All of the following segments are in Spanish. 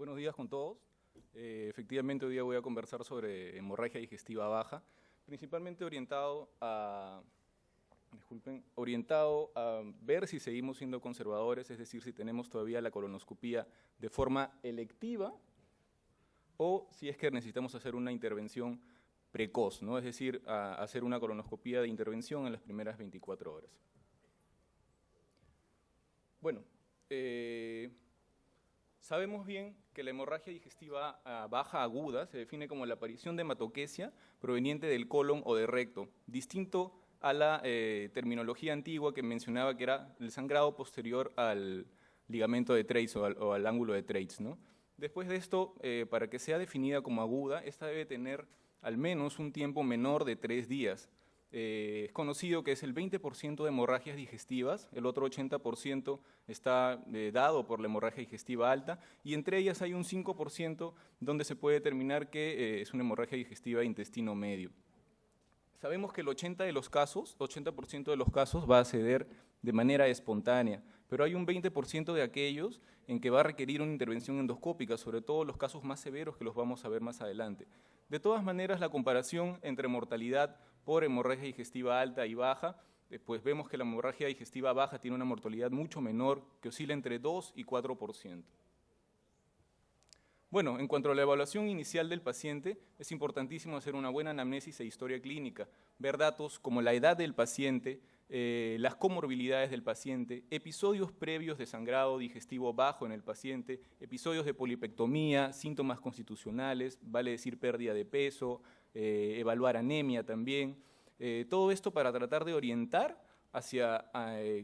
Buenos días con todos. Efectivamente, hoy día voy a conversar sobre hemorragia digestiva baja, principalmente orientado a ver si seguimos siendo conservadores, es decir, si tenemos todavía la colonoscopía de forma electiva o si es que necesitamos hacer una intervención precoz, ¿no? Es decir, hacer una colonoscopía de intervención en las primeras 24 horas. Bueno, sabemos bien que la hemorragia digestiva baja aguda se define como la aparición de hematoquesia proveniente del colon o de recto, distinto a la terminología antigua que mencionaba que era el sangrado posterior al ligamento de Treitz o al ángulo de Treitz, ¿no? Después de esto, para que sea definida como aguda, esta debe tener al menos un tiempo menor de 3 días. Es conocido que es el 20% de hemorragias digestivas, el otro 80% está dado por la hemorragia digestiva alta, y entre ellas hay un 5% donde se puede determinar que es una hemorragia digestiva de intestino medio. Sabemos que el 80% de los casos va a ceder de manera espontánea, pero hay un 20% de aquellos en que va a requerir una intervención endoscópica, sobre todo los casos más severos que los vamos a ver más adelante. De todas maneras, la comparación entre mortalidad por hemorragia digestiva alta y baja, pues vemos que la hemorragia digestiva baja tiene una mortalidad mucho menor, que oscila entre 2 y 4%. Bueno, en cuanto a la evaluación inicial del paciente, es importantísimo hacer una buena anamnesis e historia clínica, ver datos como la edad del paciente, las comorbilidades del paciente, episodios previos de sangrado digestivo bajo en el paciente, episodios de polipectomía, síntomas constitucionales, vale decir pérdida de peso, evaluar anemia también, todo esto para tratar de orientar hacia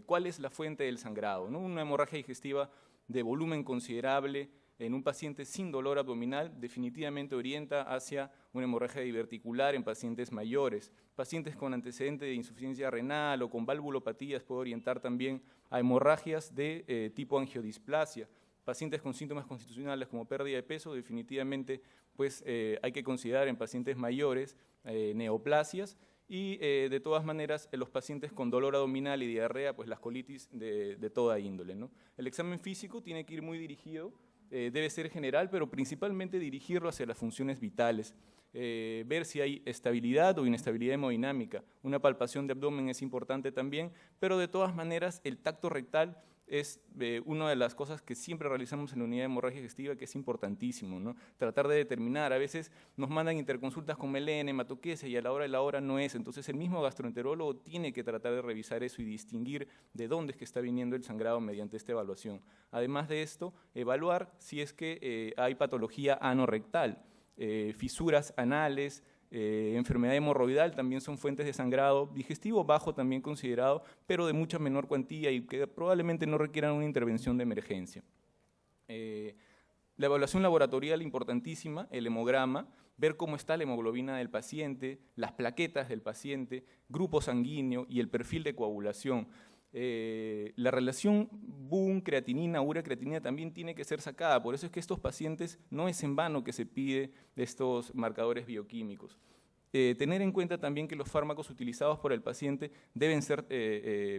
cuál es la fuente del sangrado, ¿no? Una hemorragia digestiva de volumen considerable en un paciente sin dolor abdominal definitivamente orienta hacia una hemorragia diverticular en pacientes mayores. Pacientes con antecedente de insuficiencia renal o con valvulopatías puede orientar también a hemorragias de tipo angiodisplasia. Pacientes con síntomas constitucionales como pérdida de peso, definitivamente pues, hay que considerar en pacientes mayores neoplasias y de todas maneras en los pacientes con dolor abdominal y diarrea, pues las colitis de toda índole, ¿no? El examen físico tiene que ir muy dirigido, debe ser general, pero principalmente dirigirlo hacia las funciones vitales, ver si hay estabilidad o inestabilidad hemodinámica. Una palpación de abdomen es importante también, pero de todas maneras el tacto rectal es una de las cosas que siempre realizamos en la unidad de hemorragia digestiva, que es importantísimo, ¿no? Tratar de determinar, a veces nos mandan interconsultas con melena, hematoquesia y a la hora de la hora no es, entonces el mismo gastroenterólogo tiene que tratar de revisar eso y distinguir de dónde es que está viniendo el sangrado mediante esta evaluación. Además de esto, evaluar si es que hay patología anorrectal, fisuras anales, enfermedad hemorroidal también son fuentes de sangrado, digestivo bajo también considerado, pero de mucha menor cuantía y que probablemente no requieran una intervención de emergencia. La evaluación laboratorial importantísima, el hemograma, ver cómo está la hemoglobina del paciente, las plaquetas del paciente, grupo sanguíneo y el perfil de coagulación. La relación BUN-creatinina, urea-creatinina también tiene que ser sacada, por eso es que estos pacientes no es en vano que se pide de estos marcadores bioquímicos. Tener en cuenta también que los fármacos utilizados por el paciente deben ser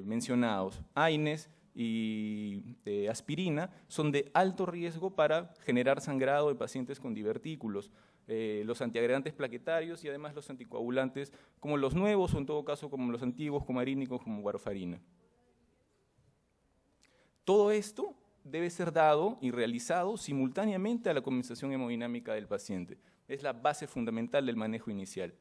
mencionados. AINES y aspirina son de alto riesgo para generar sangrado de pacientes con divertículos. Los antiagregantes plaquetarios y además los anticoagulantes como los nuevos o en todo caso como los antiguos, como arínicos, como warfarina. Todo esto debe ser dado y realizado simultáneamente a la compensación hemodinámica del paciente. Es la base fundamental del manejo inicial.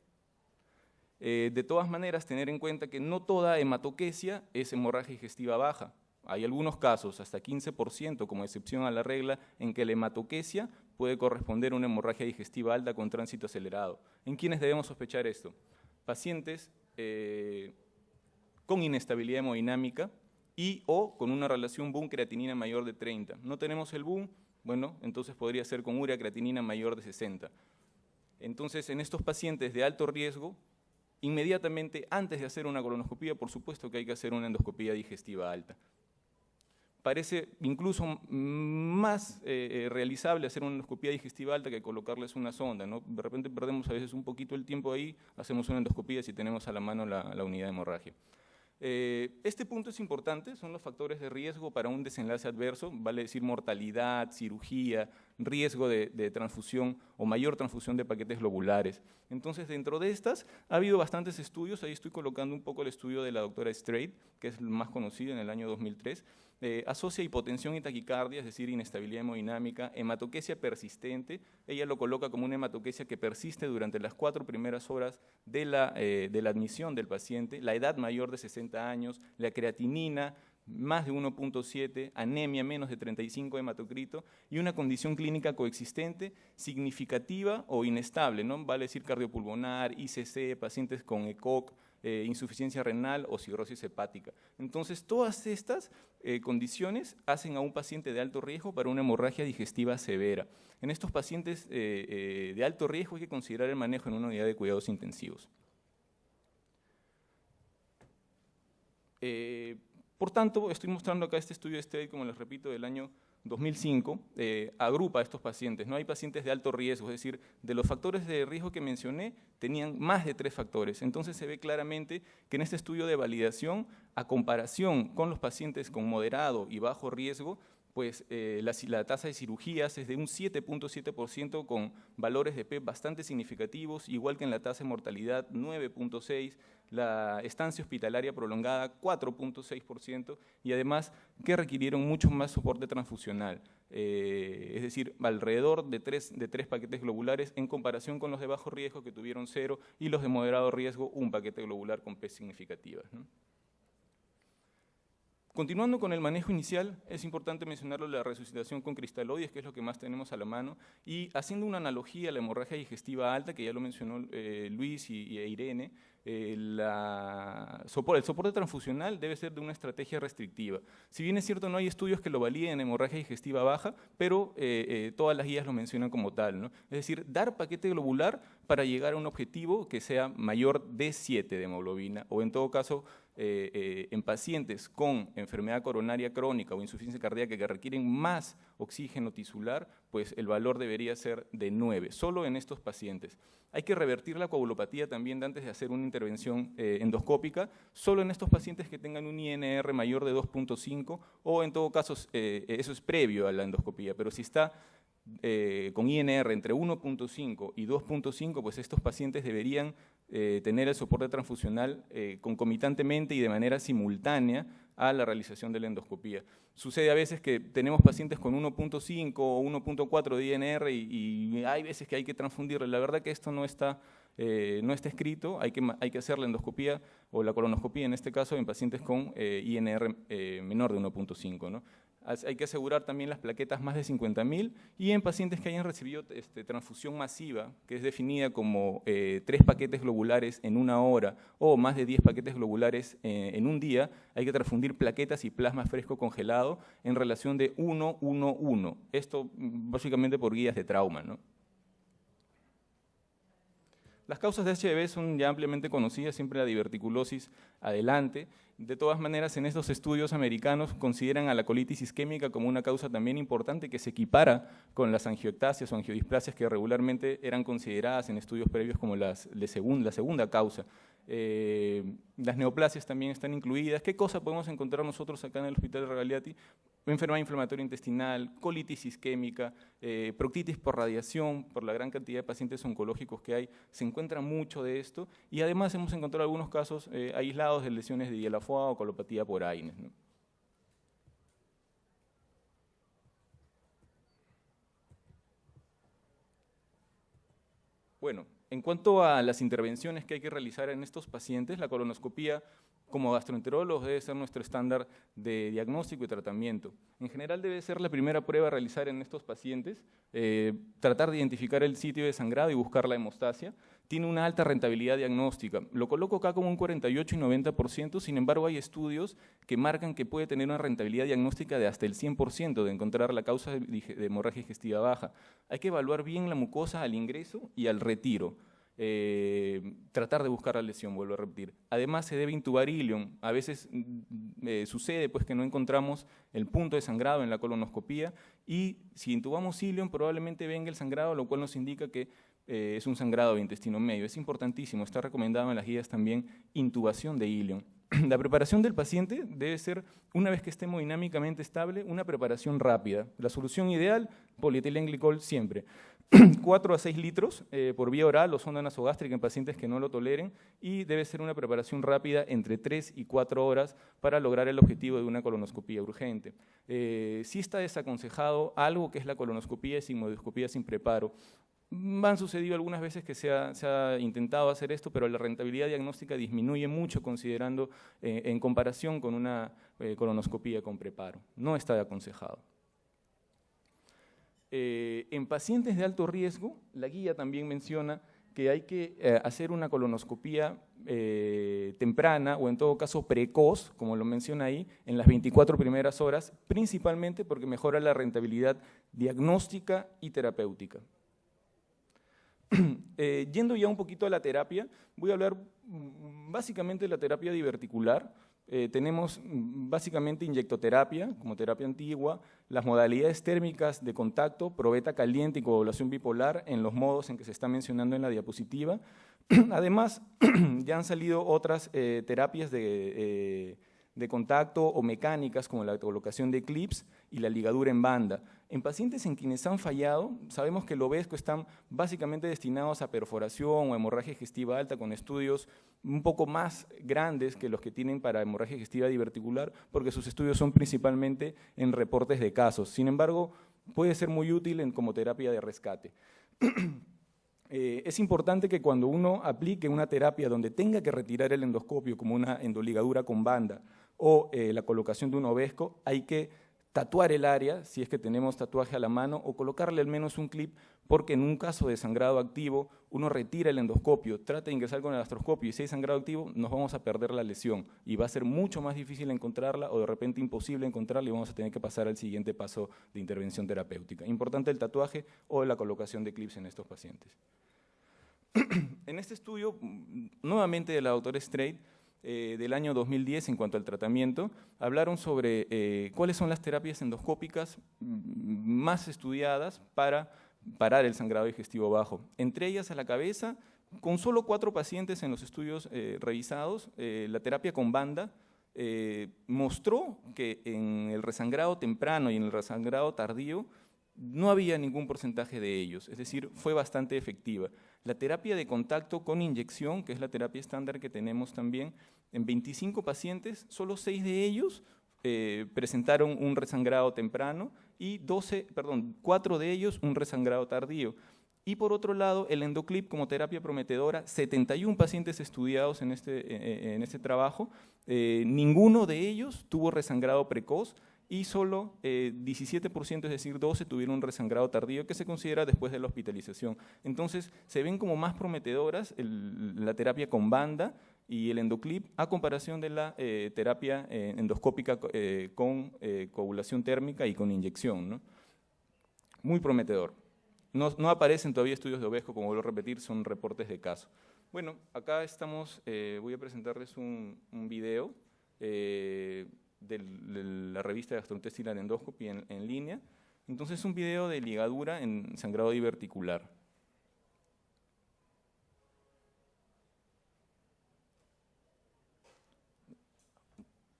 De todas maneras, tener en cuenta que no toda hematoquesia es hemorragia digestiva baja. Hay algunos casos, hasta 15% como excepción a la regla, en que la hematoquesia puede corresponder a una hemorragia digestiva alta con tránsito acelerado. ¿En quiénes debemos sospechar esto? Pacientes con inestabilidad hemodinámica, y o con una relación BUN-creatinina mayor de 30. ¿No tenemos el BUN? Bueno, entonces podría ser con urea-creatinina mayor de 60. Entonces, en estos pacientes de alto riesgo, inmediatamente antes de hacer una colonoscopía, por supuesto que hay que hacer una endoscopía digestiva alta. Parece incluso más realizable hacer una endoscopía digestiva alta que colocarles una sonda, ¿no? De repente perdemos a veces un poquito el tiempo ahí, hacemos una endoscopía si tenemos a la mano la unidad de hemorragia. Este punto es importante, son los factores de riesgo para un desenlace adverso, vale decir mortalidad, cirugía, riesgo de transfusión o mayor transfusión de paquetes globulares. Entonces, dentro de estas, ha habido bastantes estudios. Ahí estoy colocando un poco el estudio de la doctora Straight, que es el más conocido en el año 2003. Asocia hipotensión y taquicardia, es decir, inestabilidad hemodinámica, hematoquesia persistente. Ella lo coloca como una hematoquesia que persiste durante las 4 primeras horas de la admisión del paciente, la edad mayor de 60 años, la creatinina, más de 1.7, anemia menos de 35 hematocrito y una condición clínica coexistente, significativa o inestable, ¿no? Vale decir cardiopulmonar, ICC, pacientes con ECOG, insuficiencia renal o cirrosis hepática. Entonces, todas estas condiciones hacen a un paciente de alto riesgo para una hemorragia digestiva severa. En estos pacientes de alto riesgo hay que considerar el manejo en una unidad de cuidados intensivos. Por tanto, estoy mostrando acá este estudio de Straight, como les repito, del año 2005, agrupa a estos pacientes. No hay pacientes de alto riesgo, es decir, de los factores de riesgo que mencioné, tenían más de 3 factores. Entonces se ve claramente que en este estudio de validación, a comparación con los pacientes con moderado y bajo riesgo, pues la tasa de cirugías es de un 7.7% con valores de P bastante significativos, igual que en la tasa de mortalidad 9.6%, la estancia hospitalaria prolongada 4.6% y además que requirieron mucho más soporte transfusional, es decir, alrededor de 3 paquetes globulares en comparación con los de bajo riesgo que tuvieron 0 y los de moderado riesgo 1 paquete globular con P significativas, ¿no? Continuando con el manejo inicial, es importante mencionarlo la resucitación con cristaloides, que es lo que más tenemos a la mano, y haciendo una analogía a la hemorragia digestiva alta, que ya lo mencionó Luis y Irene, el soporte transfusional debe ser de una estrategia restrictiva. Si bien es cierto, no hay estudios que lo validen en hemorragia digestiva baja, pero todas las guías lo mencionan como tal, ¿no? Es decir, dar paquete globular para llegar a un objetivo que sea mayor de 7 de hemoglobina, o en todo caso, en pacientes con enfermedad coronaria crónica o insuficiencia cardíaca que requieren más oxígeno tisular, pues el valor debería ser de 9, solo en estos pacientes. Hay que revertir la coagulopatía también antes de hacer una intervención endoscópica, solo en estos pacientes que tengan un INR mayor de 2.5 o en todo caso eso es previo a la endoscopía, pero si está con INR entre 1.5 y 2.5, pues estos pacientes deberían tener el soporte transfusional concomitantemente y de manera simultánea a la realización de la endoscopía. Sucede a veces que tenemos pacientes con 1.5 o 1.4 de INR y hay veces que hay que transfundirle. La verdad que esto no está escrito, hay que hacer la endoscopía o la colonoscopía en este caso en pacientes con INR menor de 1.5, ¿no? Hay que asegurar también las plaquetas más de 50.000 y en pacientes que hayan recibido transfusión masiva, que es definida como 3 paquetes globulares en 1 hora o más de 10 paquetes globulares en un día, hay que transfundir plaquetas y plasma fresco congelado en relación de 1:1:1. Esto básicamente por guías de trauma, ¿no? Las causas de HBV son ya ampliamente conocidas, siempre la diverticulosis adelante. De todas maneras, en estos estudios americanos consideran a la colitis isquémica como una causa también importante que se equipara con las angioectasias o angiodisplasias que regularmente eran consideradas en estudios previos como la segunda causa. Las neoplasias también están incluidas. ¿Qué cosa podemos encontrar nosotros acá en el Hospital de Regagliati? Enfermedad inflamatoria intestinal, colitis isquémica, proctitis por radiación, por la gran cantidad de pacientes oncológicos que hay, se encuentra mucho de esto y además hemos encontrado algunos casos aislados de lesiones de hielo o colopatía por AINES, ¿no? Bueno, en cuanto a las intervenciones que hay que realizar en estos pacientes, la colonoscopía como gastroenterólogos debe ser nuestro estándar de diagnóstico y tratamiento. En general debe ser la primera prueba a realizar en estos pacientes, tratar de identificar el sitio de sangrado y buscar la hemostasia. Tiene una alta rentabilidad diagnóstica. Lo coloco acá como un 48 y 90%, sin embargo hay estudios que marcan que puede tener una rentabilidad diagnóstica de hasta el 100% de encontrar la causa de hemorragia digestiva baja. Hay que evaluar bien la mucosa al ingreso y al retiro. Tratar de buscar la lesión, vuelvo a repetir. Además se debe intubar ilium. A veces sucede pues, que no encontramos el punto de sangrado en la colonoscopía y si intubamos ilium probablemente venga el sangrado, lo cual nos indica que es un sangrado de intestino medio. Es importantísimo, está recomendado en las guías también intubación de ilium. La preparación del paciente debe ser, una vez que esté hemodinámicamente estable, una preparación rápida. La solución ideal, polietilenglicol siempre. 4 a 6 litros por vía oral o sonda nasogástrica en pacientes que no lo toleren, y debe ser una preparación rápida entre 3 y 4 horas para lograr el objetivo de una colonoscopía urgente. Sí está desaconsejado algo que es la colonoscopía y sigmoidoscopía sin preparo. Han sucedido algunas veces que se ha intentado hacer esto, pero la rentabilidad diagnóstica disminuye mucho considerando en comparación con una colonoscopía con preparo. No está aconsejado. En pacientes de alto riesgo, la guía también menciona que hay que hacer una colonoscopía temprana o en todo caso precoz, como lo menciona ahí, en las 24 primeras horas, principalmente porque mejora la rentabilidad diagnóstica y terapéutica. Yendo ya un poquito a la terapia, voy a hablar básicamente de la terapia diverticular. Tenemos básicamente inyectoterapia, como terapia antigua, las modalidades térmicas de contacto, probeta caliente y coagulación bipolar en los modos en que se está mencionando en la diapositiva. Además, ya han salido otras terapias de contacto o mecánicas como la colocación de clips y la ligadura en banda. En pacientes en quienes han fallado, sabemos que el obesco están básicamente destinados a perforación o hemorragia digestiva alta con estudios un poco más grandes que los que tienen para hemorragia digestiva diverticular, porque sus estudios son principalmente en reportes de casos. Sin embargo, puede ser muy útil como terapia de rescate. Es importante que cuando uno aplique una terapia donde tenga que retirar el endoscopio, como una endoligadura con banda o la colocación de un obesco, hay que tatuar el área, si es que tenemos tatuaje a la mano, o colocarle al menos un clip, porque en un caso de sangrado activo, uno retira el endoscopio, trata de ingresar con el gastroscopio, y si hay sangrado activo, nos vamos a perder la lesión, y va a ser mucho más difícil encontrarla, o de repente imposible encontrarla, y vamos a tener que pasar al siguiente paso de intervención terapéutica. Importante el tatuaje o la colocación de clips en estos pacientes. En este estudio, nuevamente de la doctora Straight, del año 2010 en cuanto al tratamiento, hablaron sobre cuáles son las terapias endoscópicas más estudiadas para parar el sangrado digestivo bajo. Entre ellas a la cabeza, con solo 4 pacientes en los estudios revisados, la terapia con banda mostró que en el resangrado temprano y en el resangrado tardío no había ningún porcentaje de ellos, es decir, fue bastante efectiva. La terapia de contacto con inyección, que es la terapia estándar que tenemos también, en 25 pacientes, solo 6 de ellos presentaron un resangrado temprano y 4 de ellos un resangrado tardío. Y por otro lado, el endoclip como terapia prometedora, 71 pacientes estudiados en este trabajo, ninguno de ellos tuvo resangrado precoz, y solo 17%, es decir, 12, tuvieron un resangrado tardío que se considera después de la hospitalización. Entonces, se ven como más prometedoras la terapia con banda y el endoclip a comparación de la terapia endoscópica con coagulación térmica y con inyección, ¿no? Muy prometedor. No aparecen todavía estudios de obesco, como vuelvo a repetir, son reportes de caso. Bueno, acá estamos, voy a presentarles un video de la revista de Gastrointestinal Endoscopy en línea. Entonces, un video de ligadura en sangrado diverticular.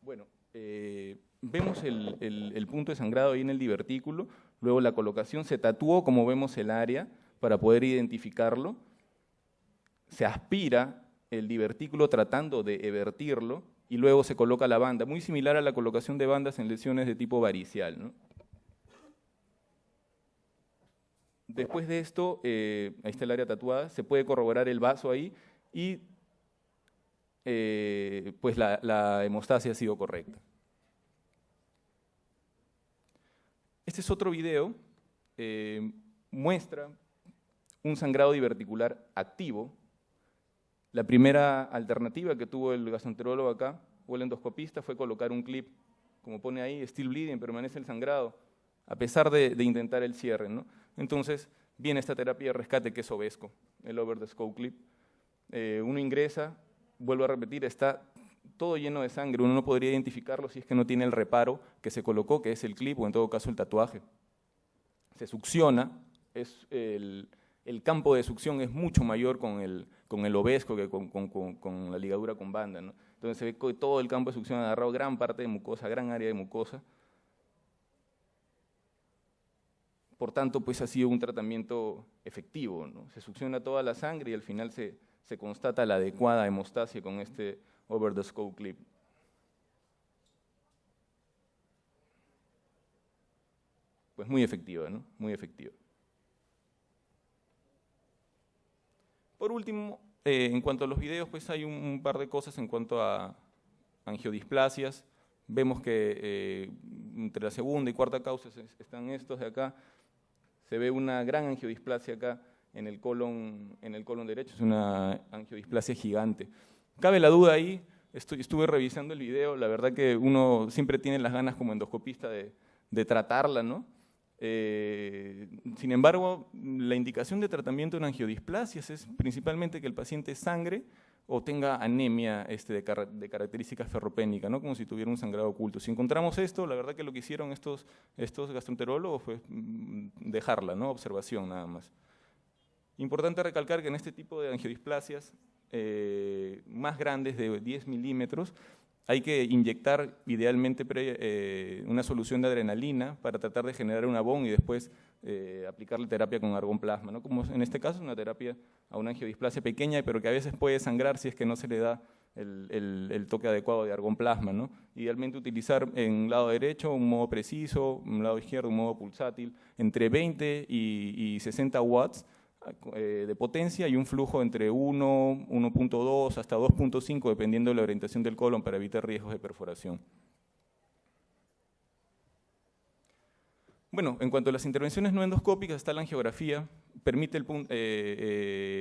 Bueno, vemos el punto de sangrado ahí en el divertículo, luego la colocación, se tatuó, como vemos, el área para poder identificarlo, se aspira el divertículo tratando de evertirlo, y luego se coloca la banda, muy similar a la colocación de bandas en lesiones de tipo varicial, ¿no? Después de esto, ahí está el área tatuada, se puede corroborar el vaso ahí y pues la hemostasia ha sido correcta. Este es otro video, muestra un sangrado diverticular activo. La primera alternativa que tuvo el gastroenterólogo acá, o el endoscopista, fue colocar un clip, como pone ahí, still bleeding, permanece el sangrado, a pesar de intentar el cierre, ¿no? Entonces, viene esta terapia de rescate que es obesco, el over the scope clip. Uno ingresa, vuelvo a repetir, está todo lleno de sangre, uno no podría identificarlo si es que no tiene el reparo que se colocó, que es el clip o en todo caso el tatuaje. Se succiona, es el el campo de succión es mucho mayor con el obesco que con la ligadura con banda, ¿no? Entonces se ve que todo el campo de succión ha agarrado gran parte de mucosa, gran área de mucosa. Por tanto, pues ha sido un tratamiento efectivo, ¿no? Se succiona toda la sangre y al final se constata la adecuada hemostasia con este over the scope clip. Pues muy efectiva, ¿no? Muy efectiva. Por último, en cuanto a los videos, pues hay un par de cosas en cuanto a angiodisplasias. Vemos que entre la segunda y cuarta causa están estos de acá. Se ve una gran angiodisplasia acá en el colon derecho, es una angiodisplasia gigante. Cabe la duda ahí, estuve revisando el video, la verdad que uno siempre tiene las ganas como endoscopista de tratarla, ¿no? Sin embargo, la indicación de tratamiento en angiodisplasias es principalmente que el paciente sangre o tenga anemia de característica ferropénica, ¿no? Como si tuviera un sangrado oculto. Si encontramos esto, la verdad que lo que hicieron estos gastroenterólogos fue dejarla, ¿no? Observación nada más. Importante recalcar que en este tipo de angiodisplasias más grandes de 10 milímetros, hay que inyectar idealmente una solución de adrenalina para tratar de generar un abón y después aplicarle terapia con argón plasma, ¿no? Como en este caso, una terapia a una angiodisplasia pequeña, pero que a veces puede sangrar si es que no se le da el toque adecuado de argón plasma, ¿no? Idealmente utilizar en un lado derecho un modo preciso, en un lado izquierdo un modo pulsátil, entre 20 y 60 watts de potencia y un flujo entre 1, 1.2 hasta 2.5 dependiendo de la orientación del colon para evitar riesgos de perforación. Bueno, en cuanto a las intervenciones no endoscópicas, está la angiografía, permite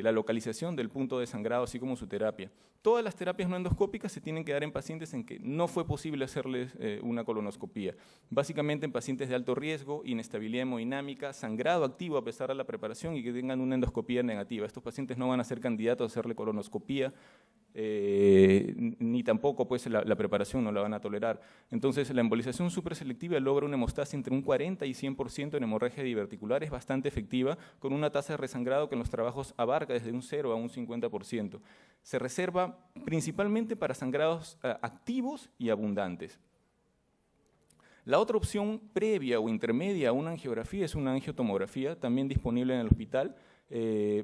la localización del punto de sangrado, así como su terapia. Todas las terapias no endoscópicas se tienen que dar en pacientes en que no fue posible hacerles una colonoscopía. Básicamente en pacientes de alto riesgo, inestabilidad hemodinámica, sangrado activo a pesar de la preparación y que tengan una endoscopía negativa. Estos pacientes no van a ser candidatos a hacerle colonoscopía, ni tampoco pues, la preparación no la van a tolerar. Entonces la embolización supraselectiva logra una hemostasia entre un 40 y 100% en hemorragia diverticular, es bastante efectiva, con una tasa de resangrado que en los trabajos abarca desde un 0 a un 50%. Se reserva principalmente para sangrados activos y abundantes. La otra opción previa o intermedia a una angiografía es una angiotomografía, también disponible en el hospital,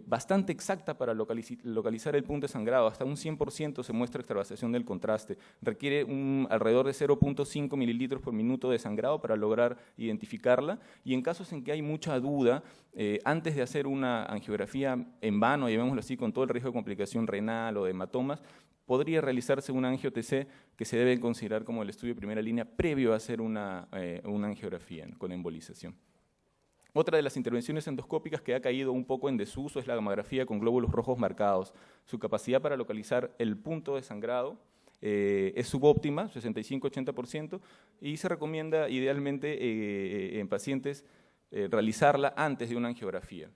bastante exacta para localizar el punto de sangrado, hasta un 100% se muestra extravasación del contraste, requiere alrededor de 0.5 mililitros por minuto de sangrado para lograr identificarla y en casos en que hay mucha duda, antes de hacer una angiografía en vano, llamémoslo así, con todo el riesgo de complicación renal o de hematomas, podría realizarse una angio-TC que se debe considerar como el estudio de primera línea previo a hacer una angiografía con embolización. Otra de las intervenciones endoscópicas que ha caído un poco en desuso es la gamografía con glóbulos rojos marcados. Su capacidad para localizar el punto de sangrado es subóptima, 65-80%, y se recomienda idealmente en pacientes realizarla antes de una angiografía.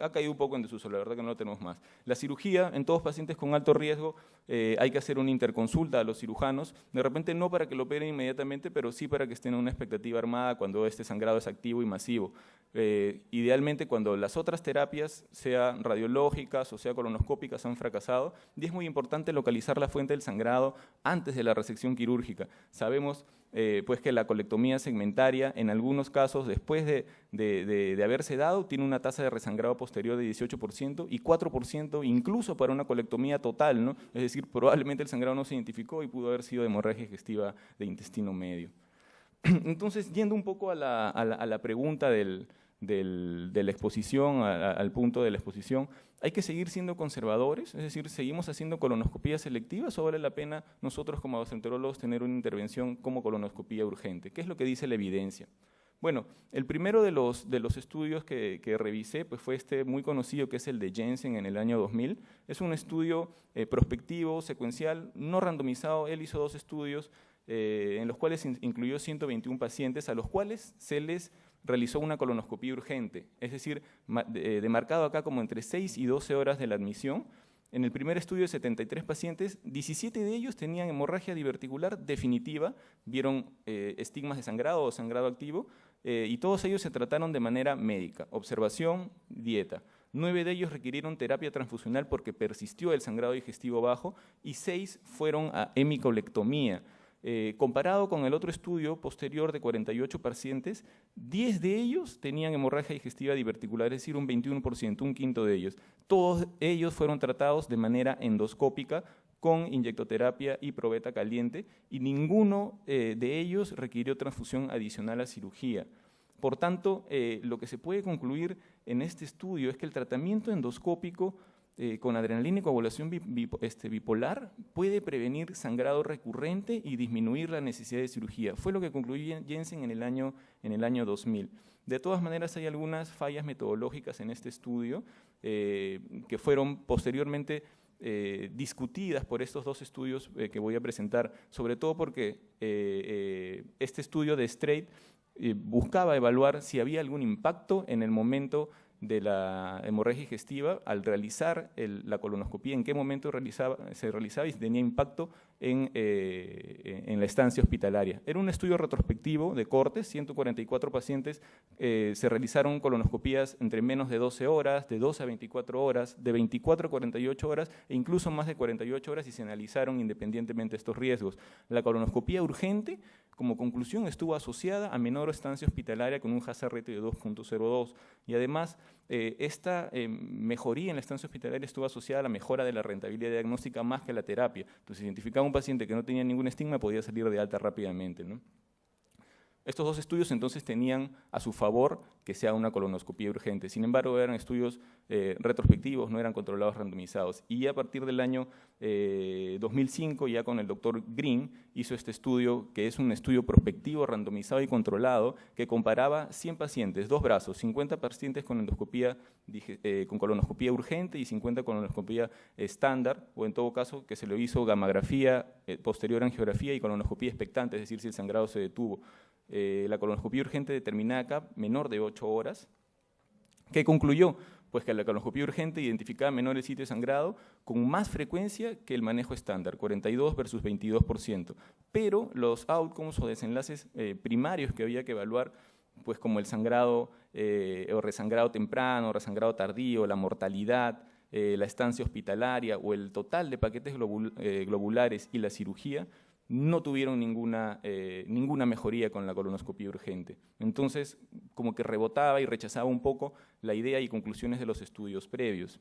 Ha caído un poco en desuso, la verdad que no lo tenemos más. La cirugía, en todos pacientes con alto riesgo, hay que hacer una interconsulta a los cirujanos, de repente no para que lo operen inmediatamente, pero sí para que estén en una expectativa armada cuando este sangrado es activo y masivo. Idealmente cuando las otras terapias, sea radiológicas o sea colonoscópicas, han fracasado, y es muy importante localizar la fuente del sangrado antes de la resección quirúrgica. Sabemos pues que la colectomía segmentaria, en algunos casos, después de haberse dado, tiene una tasa de resangrado posterior de 18% y 4% incluso para una colectomía total, ¿no? Es decir, probablemente el sangrado no se identificó y pudo haber sido hemorragia digestiva de intestino medio. Entonces, yendo un poco a la pregunta de la exposición, al punto de la exposición, ¿hay que seguir siendo conservadores? Es decir, ¿seguimos haciendo colonoscopías selectivas o vale la pena nosotros como gastroenterólogos tener una intervención como colonoscopía urgente? ¿Qué es lo que dice la evidencia? Bueno, el primero de los estudios que revisé pues fue este muy conocido que es el de Jensen en el año 2000. Es un estudio prospectivo, secuencial, no randomizado. Él hizo 2 estudios en los cuales incluyó 121 pacientes a los cuales se les realizó una colonoscopía urgente, es decir, demarcado acá como entre 6 y 12 horas de la admisión. En el primer estudio de 73 pacientes, 17 de ellos tenían hemorragia diverticular definitiva, vieron estigmas de sangrado o sangrado activo, y todos ellos se trataron de manera médica, observación, dieta. 9 de ellos requirieron terapia transfusional porque persistió el sangrado digestivo bajo y 6 fueron a hemicolectomía. Comparado con el otro estudio posterior de 48 pacientes, 10 de ellos tenían hemorragia digestiva diverticular, es decir, un 21%, un quinto de ellos. Todos ellos fueron tratados de manera endoscópica con inyectoterapia y probeta caliente y ninguno de ellos requirió transfusión adicional a cirugía. Por tanto, lo que se puede concluir en este estudio es que el tratamiento endoscópico con adrenalina y coagulación bipolar puede prevenir sangrado recurrente y disminuir la necesidad de cirugía. Fue lo que concluyó Jensen en el año 2000. De todas maneras, hay algunas fallas metodológicas en este estudio que fueron posteriormente discutidas por estos dos estudios que voy a presentar, sobre todo porque este estudio de Straight buscaba evaluar si había algún impacto en el momento de la hemorragia digestiva al realizar la colonoscopía, en qué momento se realizaba y si tenía impacto en la estancia hospitalaria. Era un estudio retrospectivo de cortes, 144 pacientes, se realizaron colonoscopías entre menos de 12 horas, de 12 a 24 horas, de 24 a 48 horas e incluso más de 48 horas y se analizaron independientemente estos riesgos. La colonoscopía urgente, como conclusión, estuvo asociada a menor estancia hospitalaria con un hazard ratio de 2.02 y además esta mejoría en la estancia hospitalaria estuvo asociada a la mejora de la rentabilidad diagnóstica más que a la terapia. Entonces, si identificaba un paciente que no tenía ningún estigma, podía salir de alta rápidamente, ¿no? Estos dos estudios entonces tenían a su favor que sea una colonoscopía urgente. Sin embargo, eran estudios retrospectivos, no eran controlados randomizados. Y a partir del año 2005, ya con el doctor Green, hizo este estudio, que es un estudio prospectivo, randomizado y controlado, que comparaba 100 pacientes, dos brazos, 50 pacientes con endoscopía, con colonoscopía urgente y 50 con colonoscopía estándar, o en todo caso que se le hizo gamografía, posterior angiografía y colonoscopía expectante, es decir, si el sangrado se detuvo. La colonoscopía urgente determinada acá menor de 8 horas. ¿Qué concluyó? Pues que la colonoscopía urgente identificaba menores sitios de sangrado con más frecuencia que el manejo estándar, 42 versus 22%. Pero los outcomes o desenlaces primarios que había que evaluar, pues como el sangrado o resangrado temprano, resangrado tardío, la mortalidad, la estancia hospitalaria o el total de paquetes globulares y la cirugía, no tuvieron ninguna mejoría con la colonoscopía urgente. Entonces, como que rebotaba y rechazaba un poco la idea y conclusiones de los estudios previos.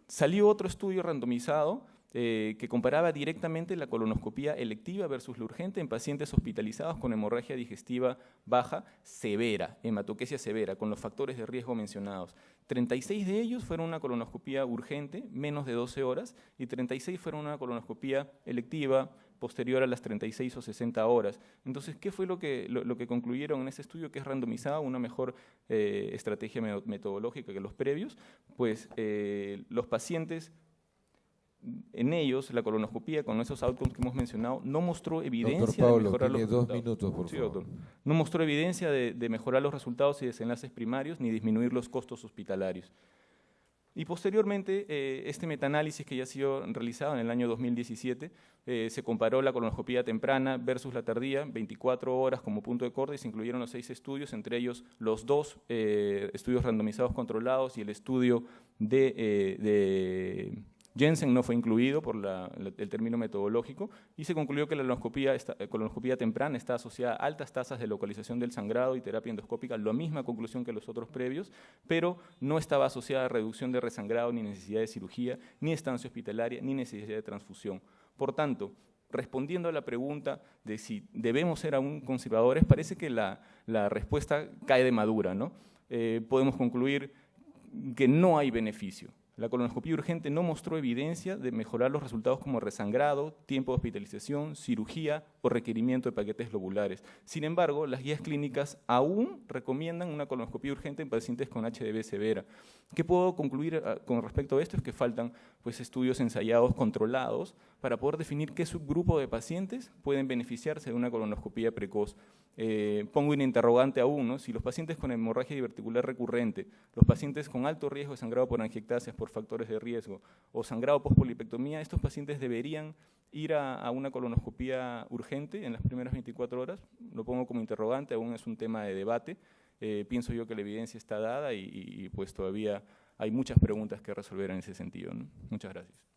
Salió otro estudio randomizado que comparaba directamente la colonoscopía electiva versus la urgente en pacientes hospitalizados con hemorragia digestiva baja severa, hematoquesia severa, con los factores de riesgo mencionados. 36 de ellos fueron una colonoscopía urgente, menos de 12 horas, y 36 fueron una colonoscopía electiva posterior a las 36 o 60 horas. Entonces, ¿qué fue lo que concluyeron en ese estudio? Que es randomizado, una mejor estrategia metodológica que los previos. Pues los pacientes, en ellos, la colonoscopía con esos outcomes que hemos mencionado no mostró evidencia de mejorar los resultados. 2 minutos, por favor. Doctor. No mostró evidencia de mejorar los resultados y desenlaces primarios ni disminuir los costos hospitalarios. Y posteriormente, este metaanálisis que ya ha sido realizado en el año 2017, se comparó la colonoscopía temprana versus la tardía, 24 horas como punto de corte, y se incluyeron los 6 estudios, entre ellos los 2 estudios randomizados controlados y el estudio de Jensen no fue incluido por el término metodológico y se concluyó que la colonoscopía temprana está asociada a altas tasas de localización del sangrado y terapia endoscópica, la misma conclusión que los otros previos, pero no estaba asociada a reducción de resangrado, ni necesidad de cirugía, ni estancia hospitalaria, ni necesidad de transfusión. Por tanto, respondiendo a la pregunta de si debemos ser aún conservadores, parece que la respuesta cae de madura, ¿no? Podemos concluir que no hay beneficio. La colonoscopía urgente no mostró evidencia de mejorar los resultados como resangrado, tiempo de hospitalización, cirugía o requerimiento de paquetes globulares. Sin embargo, las guías clínicas aún recomiendan una colonoscopía urgente en pacientes con HDV severa. ¿Qué puedo concluir con respecto a esto? Es que faltan estudios ensayados controlados para poder definir qué subgrupo de pacientes pueden beneficiarse de una colonoscopía precoz. Pongo un interrogante aún, ¿no? Si los pacientes con hemorragia diverticular recurrente, los pacientes con alto riesgo de sangrado por angiectasias por factores de riesgo o sangrado postpolipectomía, estos pacientes deberían ir a una colonoscopía urgente en las primeras 24 horas. Lo pongo como interrogante, aún es un tema de debate. pienso yo que la evidencia está dada y pues todavía hay muchas preguntas que resolver en ese sentido, ¿no? Muchas gracias.